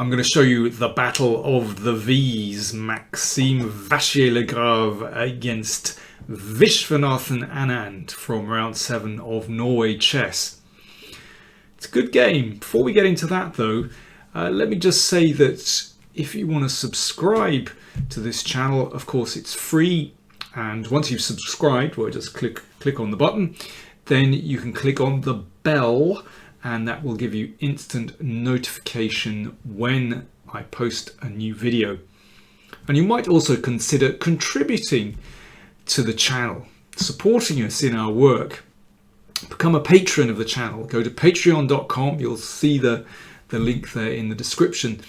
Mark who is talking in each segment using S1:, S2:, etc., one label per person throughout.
S1: I'm going to show you the Battle of the V's, Maxime Vachier-Lagrave against Vishy Anand from round 7 of Norway chess. It's a good game. Before we get into that though, let me just say that if you want to subscribe to this channel, of course it's free, and once you've subscribed, well, just click on the button, then you can click on the bell, and that will give you instant notification when I post a new video. And you might also consider contributing to the channel, supporting us in our work. Become a patron of the channel. Go to patreon.com. You'll see the link there in the description.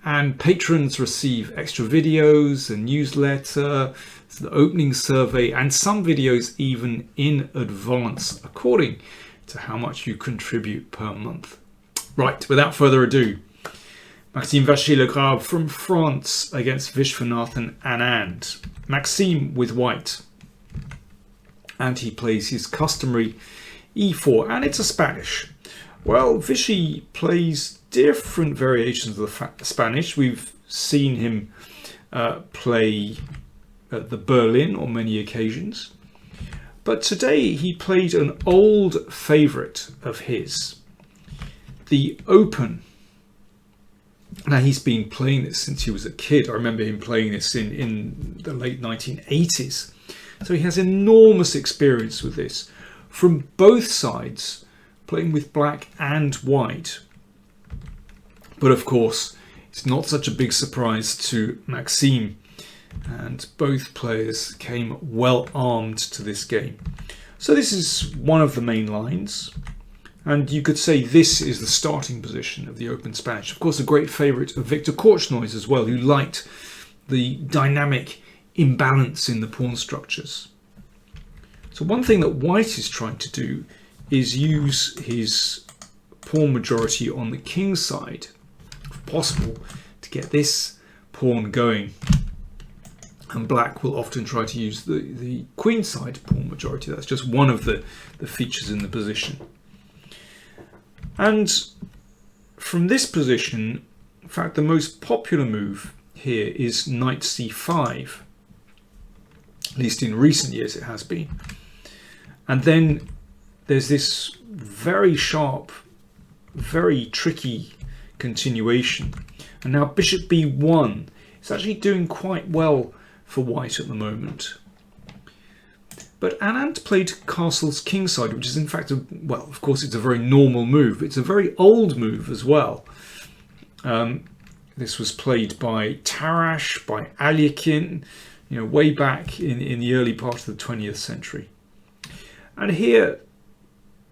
S1: And patrons receive extra videos, a newsletter, the opening survey, and some videos even in advance, according to how much you contribute per month. Right, without further ado, Maxime Vachier-Lagrave from France against Vishy Anand. Maxime with white, and he plays his customary e4, and it's a Spanish. Well, Vishy plays different variations of the Spanish. We've seen him play at the Berlin on many occasions. But today he played an old favourite of his, the Open. Now he's been playing this since he was a kid. I remember him playing this in the late 1980s. So he has enormous experience with this from both sides, playing with black and white. But of course, it's not such a big surprise to Maxime, and both players came well armed to this game. So this is one of the main lines, and you could say this is the starting position of the Open Spanish. Of course, a great favourite of Victor Korchnoi as well, who liked the dynamic imbalance in the pawn structures. So one thing that white is trying to do is use his pawn majority on the king side, if possible, to get this pawn going. And black will often try to use the queen side pawn majority. That's just one of the features in the position. And from this position, in fact, the most popular move here is knight c5. At least in recent years it has been. And then there's this very sharp, very tricky continuation. And now bishop b1 is actually doing quite well for white at the moment. But Anand played castle's kingside, which is in fact, well, of course it's a very normal move. It's a very old move as well. This was played by Tarrasch, by Alekhine, way back in the early part of the 20th century. And here,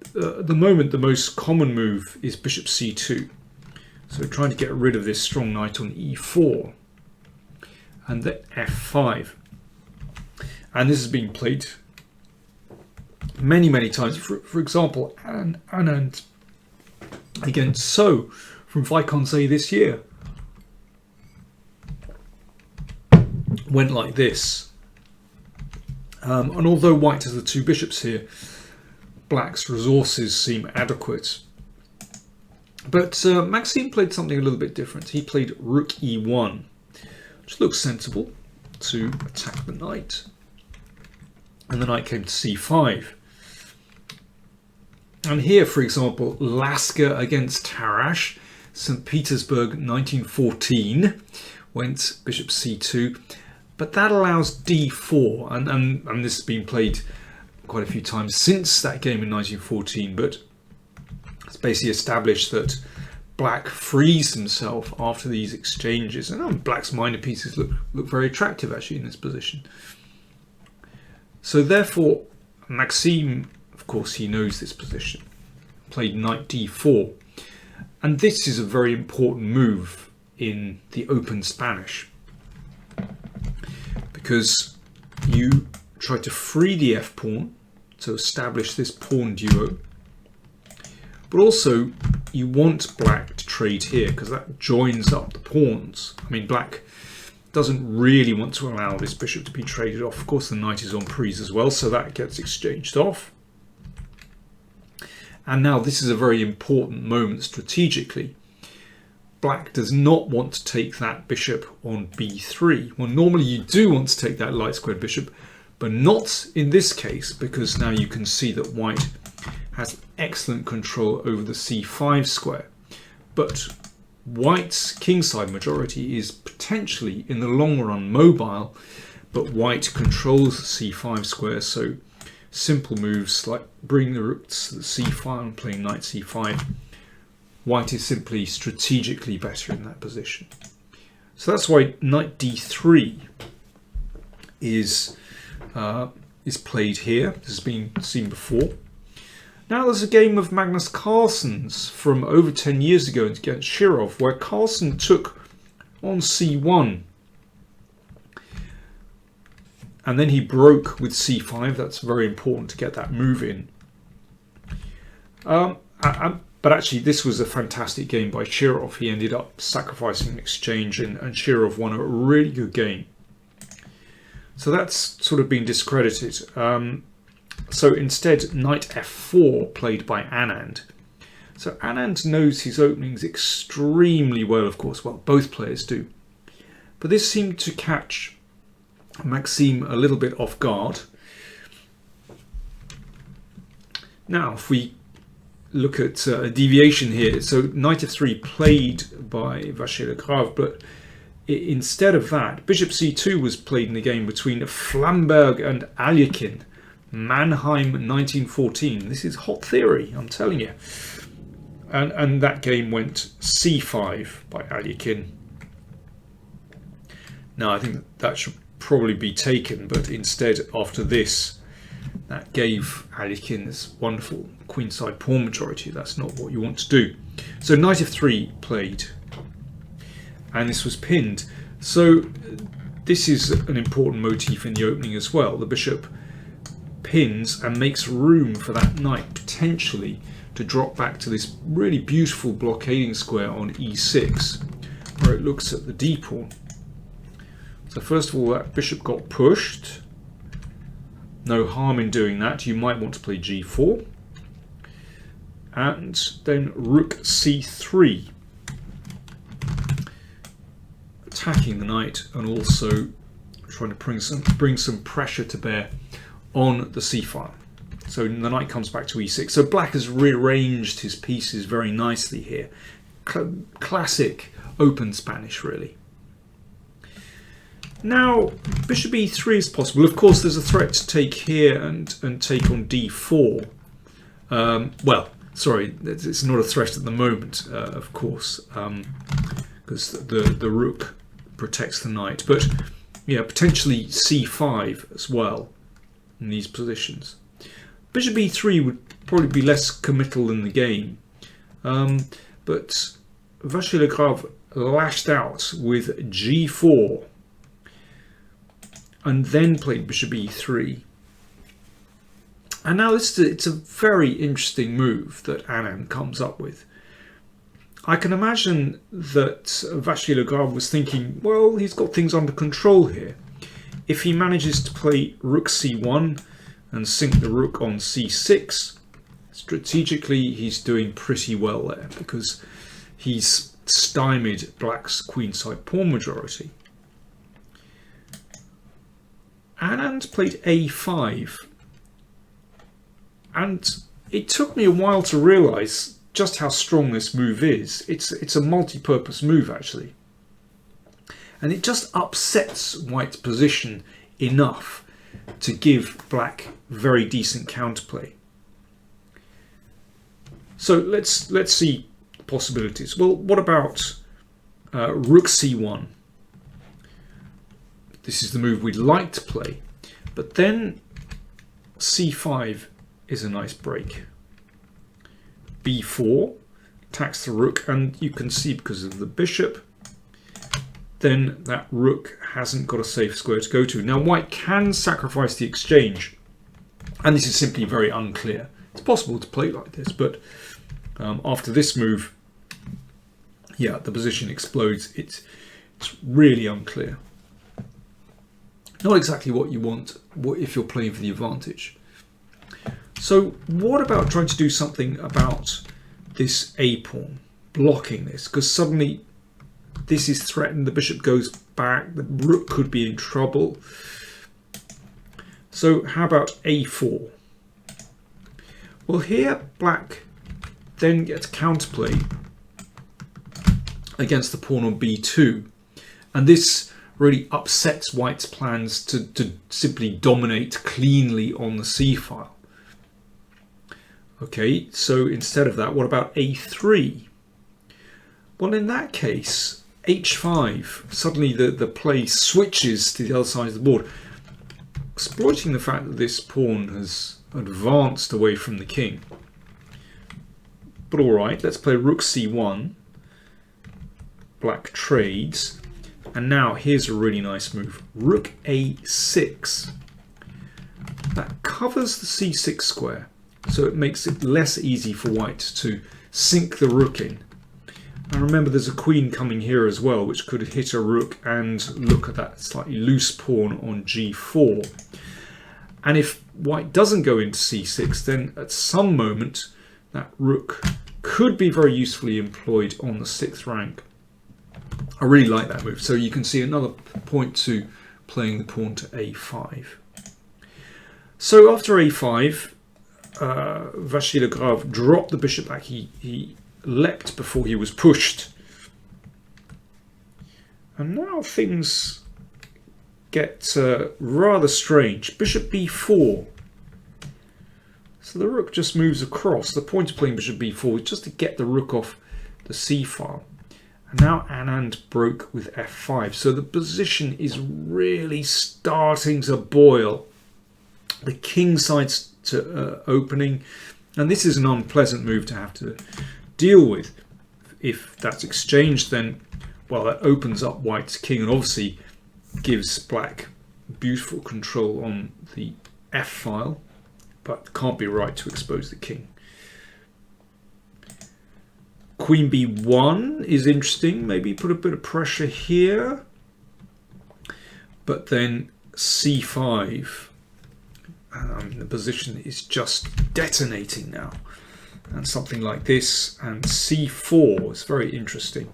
S1: at the moment, the most common move is bishop c2. So trying to get rid of this strong knight on e4. And the f5. And this has been played many times. For example, Anand against So from Vachier-Lagrave this year went like this. And although white has the two bishops here, black's resources seem adequate. But Maxime played something a little bit different. He played rook e1, which looks sensible to attack the knight. And the knight came to c5. And here, for example, Lasker against Tarrasch, St. Petersburg 1914, went bishop c2. But that allows d4, and this has been played quite a few times since that game in 1914, but it's basically established that black frees himself after these exchanges, and black's minor pieces look very attractive actually in this position. So therefore, Maxime, of course, he knows this position, played knight d4, and this is a very important move in the Open Spanish, because you try to free the f-pawn to establish this pawn duo, but also you want black to trade here because that joins up the pawns. I mean, black doesn't really want to allow this bishop to be traded off. Of course, the knight is on prise as well, so that gets exchanged off. And now this is a very important moment strategically. black does not want to take that bishop on b3. Well, normally you do want to take that light squared bishop, but not in this case, because now you can see that white has excellent control over the c5 square. But white's kingside majority is potentially in the long run mobile, but white controls the c5 square, so simple moves like bringing the rook to the c5 and playing knight c5, white is simply strategically better in that position. So that's why knight d3 is played here. This has been seen before. Now there's a game of Magnus Carlsen's from over 10 years ago against Shirov, where Carlsen took on c1 and then he broke with c5. That's very important to get that move in. But actually this was a fantastic game by Shirov. He ended up sacrificing an exchange and Shirov won a really good game. So that's sort of been discredited. So instead, knight f4 played by Anand. So Anand knows his openings extremely well, of course. Well, both players do. But this seemed to catch Maxime a little bit off guard. Now, if we look at a deviation here, so knight f3 played by Vachier-Lagrave, but instead of that, bishop c2 was played in a game between Flamberg and Alyakin. Mannheim 1914. This is hot theory, I'm telling you. And that game went c5 by Alyakin. Now I think that should probably be taken, but instead after this, that gave Alyakin this wonderful queenside pawn majority. That's not what you want to do. So knight f3 played, and this was pinned. So this is an important motif in the opening as well. The bishop pins and makes room for that knight potentially to drop back to this really beautiful blockading square on e6, where it looks at the d pawn. So first of all, that bishop got pushed. No harm in doing that. You might want to play g4, and then rook c3, attacking the knight and also trying to bring some pressure to bear on the c-file. So the knight comes back to e6. So black has rearranged his pieces very nicely here. Classic open Spanish, really. Now bishop e3 is possible. Of course there's a threat to take here and take on d4. Well, sorry, it's not a threat at the moment, of course, because the rook protects the knight. But yeah, potentially c5 as well in these positions. Bishop e3 would probably be less committal in the game, but Vachier-Lagrave lashed out with g4 and then played bishop e3. And now it's a very interesting move that Anand comes up with. I can imagine that Vachier-Lagrave was thinking, well, he's got things under control here. If he manages to play rook c1 and sink the rook on c6, strategically he's doing pretty well there because he's stymied black's queenside pawn majority. Anand played a5, and it took me a while to realise just how strong this move is. It's a multi-purpose move actually. And it just upsets white's position enough to give black very decent counterplay. So let's see possibilities. Well, what about rook c1? This is the move we'd like to play, but then c5 is a nice break. b4 attacks the rook, and you can see because of the bishop, then that rook hasn't got a safe square to go to. Now white can sacrifice the exchange, and this is simply very unclear. It's possible to play like this, but after this move, yeah, the position explodes. It's really unclear. Not exactly what you want if you're playing for the advantage. So what about trying to do something about this a pawn, blocking this? Because suddenly This is threatened. The bishop goes back. The rook could be in trouble. So how about a4? Well, here black then gets counterplay against the pawn on b2. And this really upsets white's plans to simply dominate cleanly on the c file. Okay, so instead of that, what about a3? Well, in that case, h5, suddenly the play switches to the other side of the board, exploiting the fact that this pawn has advanced away from the king. But all right, let's play rook c1. Black trades. And now here's a really nice move. Rook a6. That covers the c6 square, so it makes it less easy for white to sink the rook in. And remember, there's a queen coming here as well, which could hit a rook and look at that slightly loose pawn on g4. And if white doesn't go into c6, then at some moment that rook could be very usefully employed on the 6th rank. I really like that move. So you can see another point to playing the pawn to a5. So after a5, Vachier-Lagrave dropped the bishop back. He leapt before he was pushed. And now things get rather strange. Bishop b4. So the rook just moves across. The point of playing bishop b4 is just to get the rook off the c file. And now Anand broke with f5. So the position is really starting to boil. The king side's to opening. And this is an unpleasant move to have to deal with. If that's exchanged, then, well, that opens up white's king and obviously gives black beautiful control on the f file, but can't be right to expose the king. Queen b1 is interesting. Maybe put a bit of pressure here, but then c5. The position is just detonating now. And something like this, and c4 is very interesting.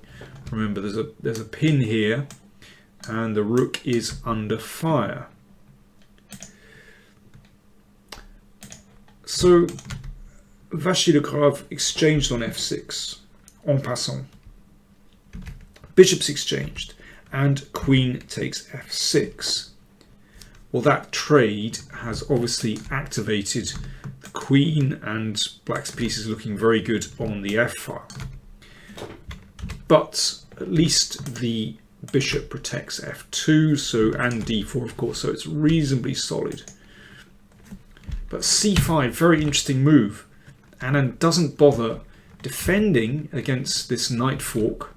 S1: Remember, there's a pin here, and the rook is under fire. So Vachier-Lagrave exchanged on f6, en passant. Bishops exchanged, and queen takes f6. Well, that trade has obviously activated the queen, and black's piece is looking very good on the f file. But at least the bishop protects f2, so, and d4 of course, so it's reasonably solid. But c5, very interesting move. Anand doesn't bother defending against this knight fork,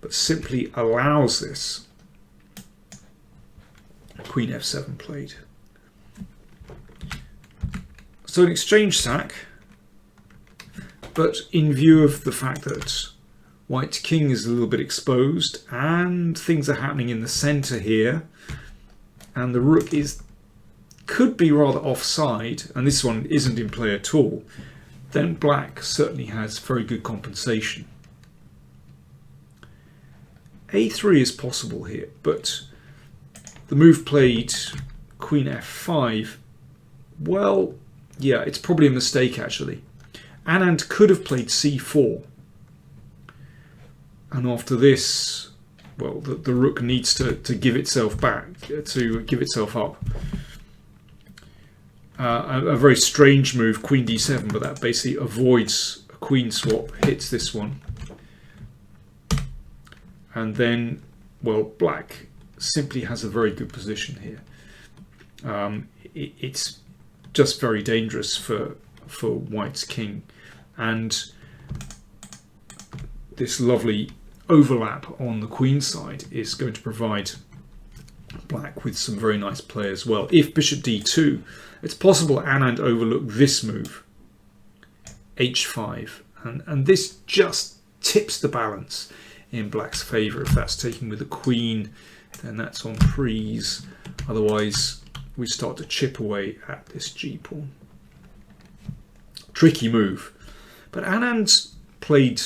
S1: but simply allows this. Queen f7 played. So an exchange sack, but in view of the fact that white's king is a little bit exposed and things are happening in the center here, and the rook could be rather offside, and this one isn't in play at all, then black certainly has very good compensation. a3 is possible here, but the move played queen f5, well, yeah, it's probably a mistake actually. Anand could have played c4. And after this, well, the rook needs to give itself back, to give itself up. A very strange move, queen d7, but that basically avoids a queen swap, hits this one. And then, well, black simply has a very good position here. It's just very dangerous for white's king, and this lovely overlap on the queen side is going to provide black with some very nice play as well. If bishop d2, it's possible Anand overlooked this move, h5, and this just tips the balance in black's favour. If that's taken with the queen, then that's on prise. Otherwise, we start to chip away at this g-pawn. Tricky move. But Anand played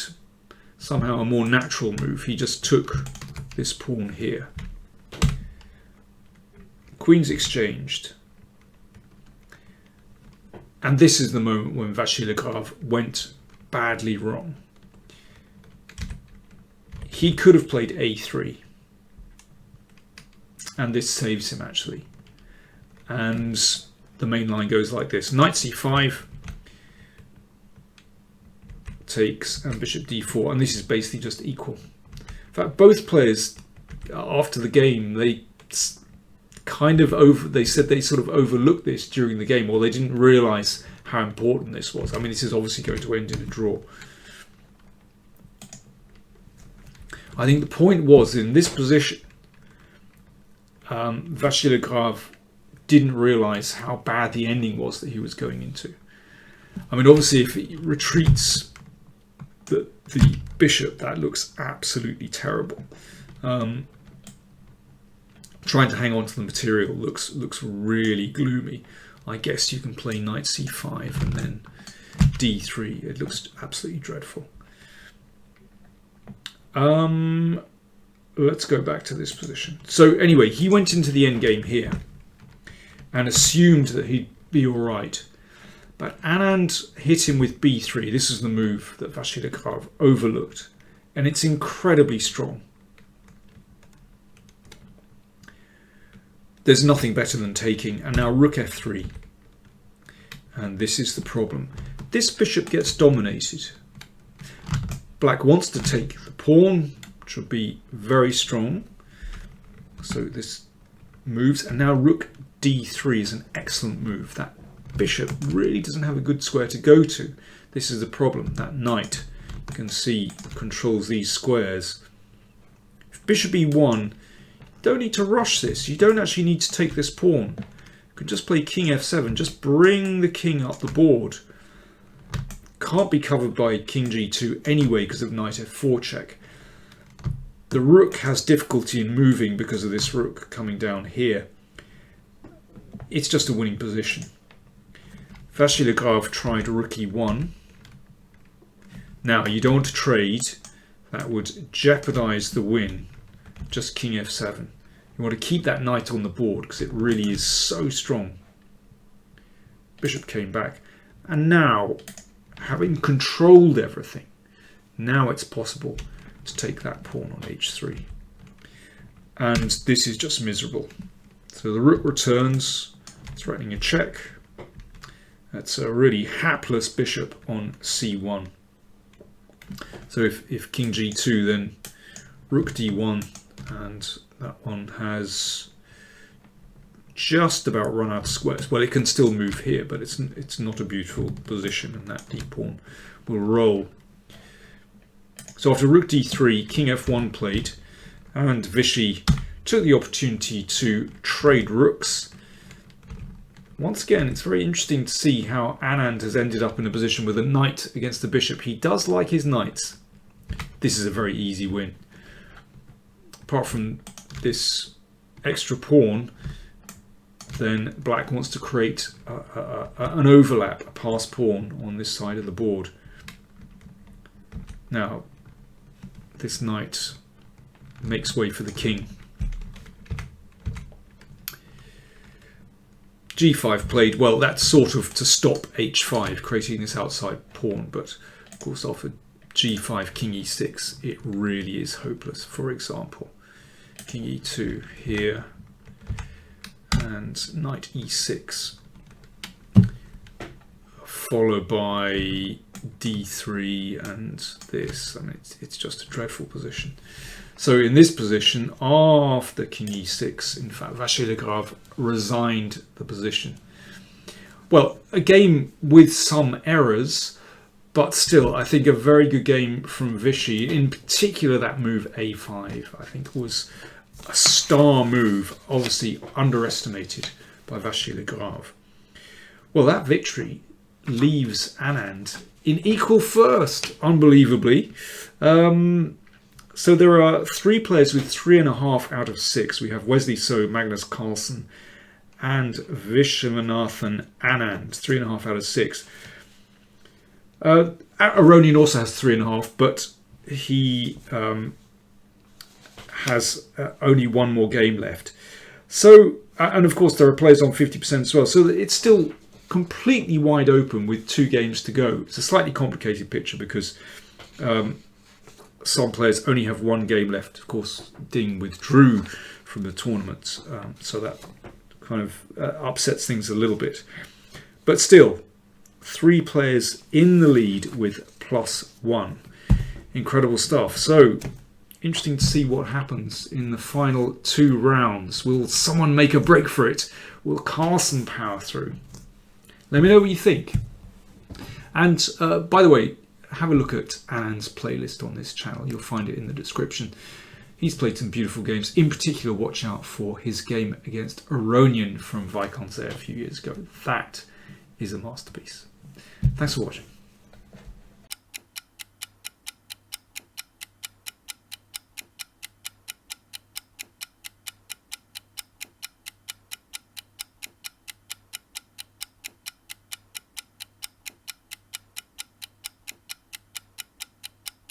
S1: somehow a more natural move. He just took this pawn here. Queens exchanged. And this is the moment when Vachier-Lagrave went badly wrong. He could have played a3. And this saves him, actually. And the main line goes like this. Knight c5 takes, and bishop d4. And this is basically just equal. In fact, both players, after the game, they said they sort of overlooked this during the game, or they didn't realise how important this was. I mean, this is obviously going to end in a draw. I think the point was, in this position, Vachier-Lagrave didn't realise how bad the ending was that he was going into. I mean, obviously, if he retreats the bishop, that looks absolutely terrible. Trying to hang on to the material looks really gloomy. I guess you can play knight c5 and then d3. It looks absolutely dreadful. Let's go back to this position. So anyway, he went into the endgame here and assumed that he'd be all right. But Anand hit him with b3. This is the move that Vachier-Lagrave overlooked. And it's incredibly strong. There's nothing better than taking. And now rook f3. And this is the problem. This bishop gets dominated. Black wants to take the pawn, which will be very strong. So this moves. And now rook d3 is an excellent move. That bishop really doesn't have a good square to go to. This is the problem. That knight, you can see, controls these squares. If bishop e1, you don't need to rush this. You don't actually need to take this pawn. You could just play king f7. Just bring the king up the board. Can't be covered by king g2 anyway because of knight f4 check. The rook has difficulty in moving because of this rook coming down here. It's just a winning position. Vachier-Lagrave tried rook e1. Now, you don't want to trade. That would jeopardize the win. Just king f7. You want to keep that knight on the board because it really is so strong. Bishop came back. And now, having controlled everything, now it's possible to take that pawn on h3. And this is just miserable. So the rook returns, threatening a check. That's a really hapless bishop on c1. So if king g2, then rook d1, and that one has just about run out of squares. Well, it can still move here, but it's not a beautiful position, and that d pawn will roll. So after rook d3, king f1 played, and Vishy took the opportunity to trade rooks. Once again, it's very interesting to see how Anand has ended up in a position with a knight against the bishop. He does like his knights. This is a very easy win. Apart from this extra pawn, then black wants to create an overlap, a passed pawn on this side of the board. Now, this knight makes way for the king. g5 played. Well, that's sort of to stop h5, creating this outside pawn, but of course after g5, king e6, it really is hopeless. For example, king e2 here, and knight e6, followed by d3 and this. I mean, it's just a dreadful position. So in this position, after king e6, in fact, Vachier-Lagrave resigned the position. Well, a game with some errors, but still, I think a very good game from Vishy. In particular, that move a5, I think was a star move, obviously underestimated by Vachier-Lagrave. Well, that victory leaves Anand in equal first, unbelievably. So there are 3 players with 3.5 out of 6. We have Wesley So, Magnus Carlsen, and Viswanathan Anand, 3.5 out of 6. Aronian also has 3.5, but he has only one more game left. So, and of course there are players on 50% as well. So it's still completely wide open with 2 games to go. It's a slightly complicated picture because some players only have 1 game left. Of course, Ding withdrew from the tournament, so that kind of upsets things a little bit. But still, 3 players in the lead with +1. Incredible stuff. So, interesting to see what happens in the final 2 rounds. Will someone make a break for it? Will Carson power through? Let me know what you think. And by the way, have a look at Anand's playlist on this channel. You'll find it in the description. He's played some beautiful games. In particular, watch out for his game against Aronian from Vishy Anand a few years ago. That is a masterpiece. Thanks for watching.